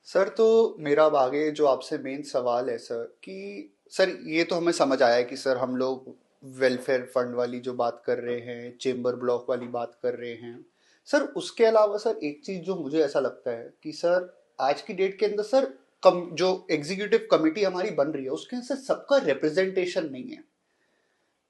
Sir तो मेरा अब आगे जो आपसे मेन सवाल है सर कि सर ये तो हमें समझ आया कि सर हम लोग वेलफेयर फंड वाली जो बात कर रहे हैं, चेम्बर ब्लॉक वाली बात कर रहे हैं। सर उसके अलावा सर एक चीज जो मुझे ऐसा लगता है कि सर आज की डेट के अंदर सर कम जो एग्जीक्यूटिव कमेटी हमारी बन रही है उसके अंदर सबका रिप्रेजेंटेशन नहीं है।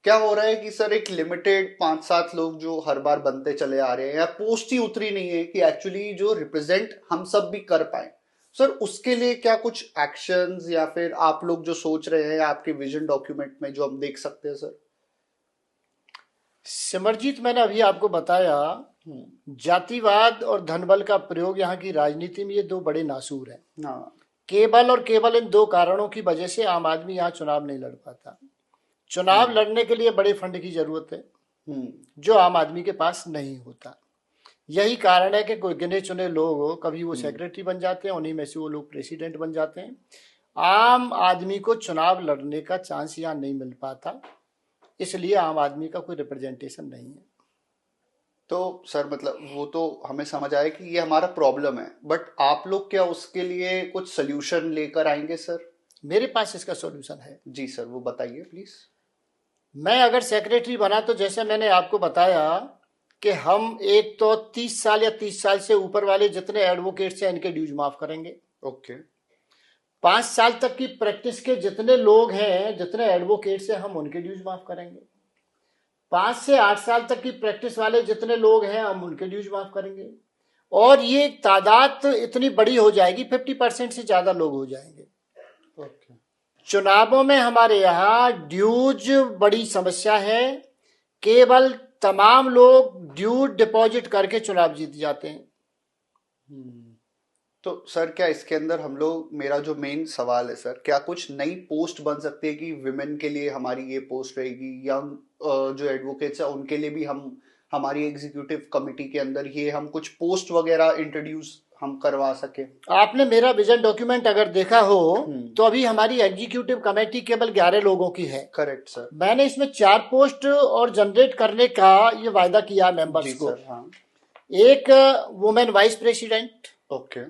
क्या हो रहा है कि सर एक लिमिटेड 5-7 लोग जो हर बार बनते चले आ रहे हैं या पोस्ट ही उतरी नहीं है कि एक्चुअली जो रिप्रेजेंट हम सब भी कर पाए। सर उसके लिए क्या कुछ एक्शंस या फिर आप लोग जो सोच रहे हैं या आपके विजन डॉक्यूमेंट में जो हम देख सकते हैं सर। सिमरजीत, मैंने अभी आपको बताया, जातिवाद और धनबल का प्रयोग यहाँ की राजनीति में ये दो बड़े नासूर हैं। हाँ। केवल और केवल इन दो कारणों की वजह से आम आदमी यहाँ चुनाव नहीं लड़ पाता। चुनाव हम्म। लड़ने के लिए बड़े फंड की जरूरत है, हम्म। जो आम आदमी के पास नहीं होता। यही कारण है कि कोई गिने चुने लोग हो, कभी वो हम्म। सेक्रेटरी बन जाते हैं, उन्हीं में से वो लोग प्रेसिडेंट बन जाते हैं। आम आदमी को चुनाव लड़ने का चांस यहाँ नहीं मिल पाता, इसलिए आम आदमी का कोई रिप्रेजेंटेशन नहीं है। तो सर मतलब वो तो हमें समझ आया कि ये हमारा प्रॉब्लम है, बट आप लोग क्या उसके लिए कुछ सोल्यूशन लेकर आएंगे सर। मेरे पास इसका सॉल्यूशन है। जी सर, वो बताइए प्लीज। मैं अगर सेक्रेटरी बना तो जैसे मैंने आपको बताया कि हम एक तो 30 साल या 30 साल से ऊपर वाले जितने एडवोकेट्स हैं इनके ड्यूज माफ करेंगे। ओके। 5 साल तक की प्रैक्टिस के जितने लोग हैं, जितने एडवोकेट्स हैं, हम उनके ड्यूज माफ करेंगे। 5 से 8 साल तक की प्रैक्टिस वाले जितने लोग हैं हम उनके ड्यूज माफ करेंगे। और ये तादाद तो इतनी बड़ी हो जाएगी, 50% से ज्यादा लोग हो जाएंगे। ओके। चुनावों में हमारे यहाँ ड्यूज बड़ी समस्या है। केवल तमाम लोग ड्यूज डिपॉजिट करके चुनाव जीत जाते हैं। तो सर क्या इसके अंदर हम लोग, मेरा जो मेन सवाल है सर, क्या कुछ नई पोस्ट बन सकती है कि विमेन के लिए हमारी ये पोस्ट रहेगी, यंग जो एडवोकेट्स है उनके लिए भी हम हमारी एग्जीक्यूटिव कमेटी के अंदर ये हम कुछ पोस्ट वगैरह इंट्रोड्यूस हम करवा सके। आपने मेरा विजन डॉक्यूमेंट अगर देखा हो तो अभी हमारी एग्जीक्यूटिव कमेटी केवल 11 लोगों की है। Correct sir. मैंने इसमें 4 पोस्ट और जनरेट करने का ये वायदा किया मेंबर्स जी को। सर। हाँ। एक वुमेन वाइस प्रेसिडेंट, ओके।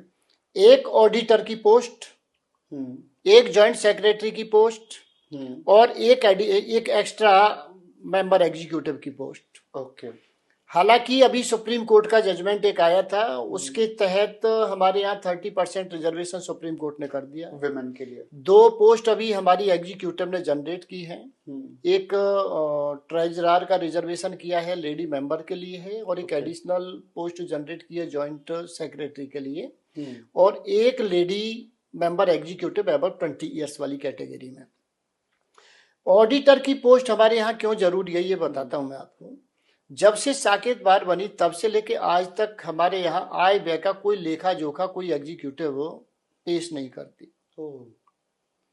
एक ऑडिटर की पोस्ट, एक जॉइंट सेक्रेटरी की पोस्ट और एक एक्स्ट्रा मेंबर एग्जीक्यूटिव की पोस्ट। ओके। हालांकि अभी सुप्रीम कोर्ट का जजमेंट एक आया था, उसके तहत हमारे यहाँ 30% रिजर्वेशन सुप्रीम कोर्ट ने कर दिया विमेन के लिए। 2 पोस्ट अभी हमारी एग्जीक्यूटिव ने जनरेट की है। एक ट्रेजरार का रिजर्वेशन किया है, लेडी मेंबर के लिए है, और एक एडिशनल पोस्ट जनरेट की है जॉइंट सेक्रेटरी के लिए, और एक lady member executive above 20 years वाली कैटेगरी में। ऑडिटर की पोस्ट हमारे यहाँ क्यों जरूरी है ये बताता हूँ मैं आपको। जब से साकेत बार बनी तब से लेके आज तक हमारे यहाँ आय व्यय का कोई लेखा जोखा कोई एग्जीक्यूटिव पेश नहीं करती। तो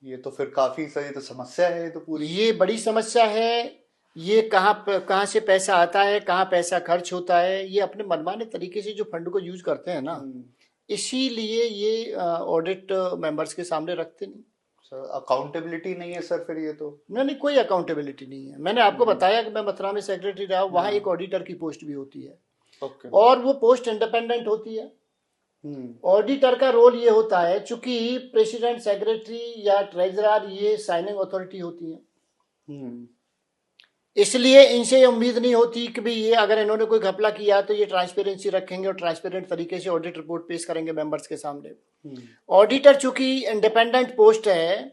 ये तो फिर काफी सही तो समस्या है, ये तो पूरी ये बड़ी समस्या है। ये कहाँ से पैसा आता है, कहाँ पैसा खर्च होता है, ये अपने मनमाने तरीके से जो फंड को यूज करते हैं ना, इसीलिए ये ऑडिट मेंबर्स के सामने रखते नहीं। सर अकाउंटेबिलिटी नहीं है सर, फिर ये तो नहीं, कोई अकाउंटेबिलिटी नहीं है। मैंने आपको बताया कि मैं मथुरा में सेक्रेटरी रहा हूँ, वहाँ एक ऑडिटर की पोस्ट भी होती है। ओके। और वो पोस्ट इंडिपेंडेंट होती है। ऑडिटर का रोल ये होता है, चूंकि प्रेसिडेंट, सेक्रेटरी या ट्रेजरर ये साइनिंग अथॉरिटी होती है, इसलिए इनसे ये उम्मीद नहीं होती कि भाई ये अगर इन्होंने कोई घपला किया तो ये ट्रांसपेरेंसी रखेंगे और ट्रांसपेरेंट तरीके से ऑडिट रिपोर्ट पेश करेंगे मेंबर्स के सामने। ऑडिटर चूंकि इंडिपेंडेंट पोस्ट है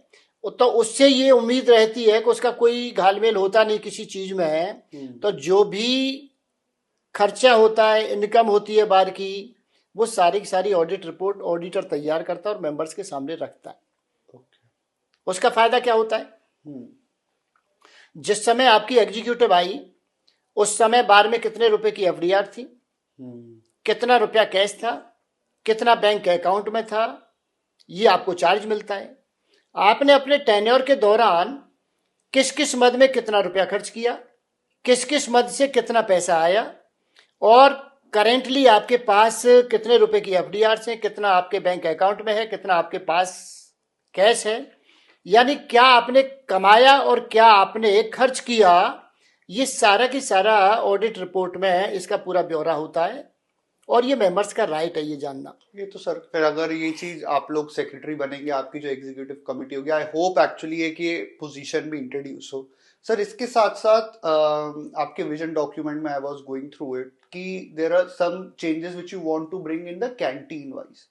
तो उससे ये उम्मीद रहती है कि उसका कोई घालमेल होता नहीं किसी चीज में, तो जो भी खर्चा होता है, इनकम होती है बार की, वो सारी की सारी ऑडिट रिपोर्ट ऑडिटर तैयार करता है और मेंबर्स के सामने रखता है। उसका फायदा क्या होता है, जिस समय आपकी एग्जीक्यूटिव आई उस समय बार में कितने रुपए की एफडीआर थी, कितना रुपया कैश था, कितना बैंक अकाउंट में था, ये आपको चार्ज मिलता है। आपने अपने टेन्योर के दौरान किस किस मद में कितना रुपया खर्च किया, किस किस मद से कितना पैसा आया, और करेंटली आपके पास कितने रुपए की एफडीआर है, कितना आपके बैंक अकाउंट में है, कितना आपके पास कैश है, यानी क्या आपने कमाया और क्या आपने खर्च किया, ये सारा की सारा ऑडिट रिपोर्ट में इसका पूरा ब्यौरा होता है। और ये मेंबर्स का राइट है ये जानना। ये तो सर फिर अगर ये चीज आप लोग सेक्रेटरी बनेंगे, आपकी जो एग्जीक्यूटिव कमेटी होगी, आई होप एक्चुअली है कि ये पोजीशन भी इंट्रोड्यूस हो। सर इसके साथ साथ आपके विजन डॉक्यूमेंट में I was going through it कि there are some changes which you want to bring in the canteen wise.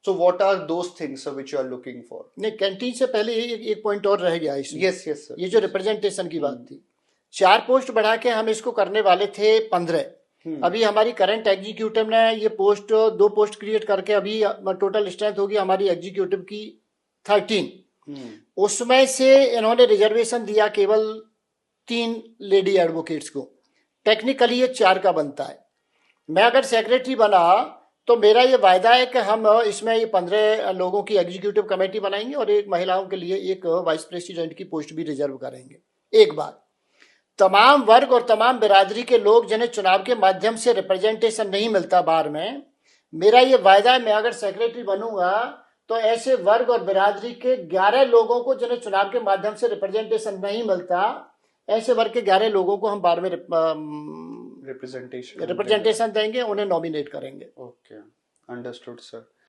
So what are those things which you are looking for? नहीं, canteen से पहले एक point और रह गया इसमें। Yes yes sir. ये जो रिप्रेजेंटेशन की बात थी, 4 पोस्ट बढ़ा के हम इसको करने वाले थे 15। अभी हमारी करंट एग्जीक्यूटिव ने ये पोस्ट 2 पोस्ट क्रिएट करके अभी टोटल स्ट्रेंथ होगी हमारी एग्जीक्यूटिव की 13। उसमें से इन्होंने रिजर्वेशन दिया केवल 3 लेडी एडवोकेट्स को। टेक्निकली ये 4 का बनता है। मैं अगर सेक्रेटरी बना तो मेरा ये वायदा है कि हम इसमें ये 15 लोगों की एग्जीक्यूटिव कमेटी बनाएंगे और एक महिलाओं के लिए एक वाइस प्रेसिडेंट की पोस्ट भी रिजर्व करेंगे। एक बात, तमाम वर्ग और तमाम बिरादरी के लोग जिन्हें चुनाव के माध्यम से रिप्रेजेंटेशन नहीं मिलता बार में, मेरा ये वायदा है मैं अगर सेक्रेटरी बनूंगा तो ऐसे वर्ग और बिरादरी के 11 लोगों को जिन्हें चुनाव के माध्यम से रिप्रेजेंटेशन नहीं मिलता, ऐसे वर्ग के 11 लोगों को हम बार में रिप्रेजेंटेशन देंगे, उन्हें नॉमिनेट करेंगे। Okay, understood sir.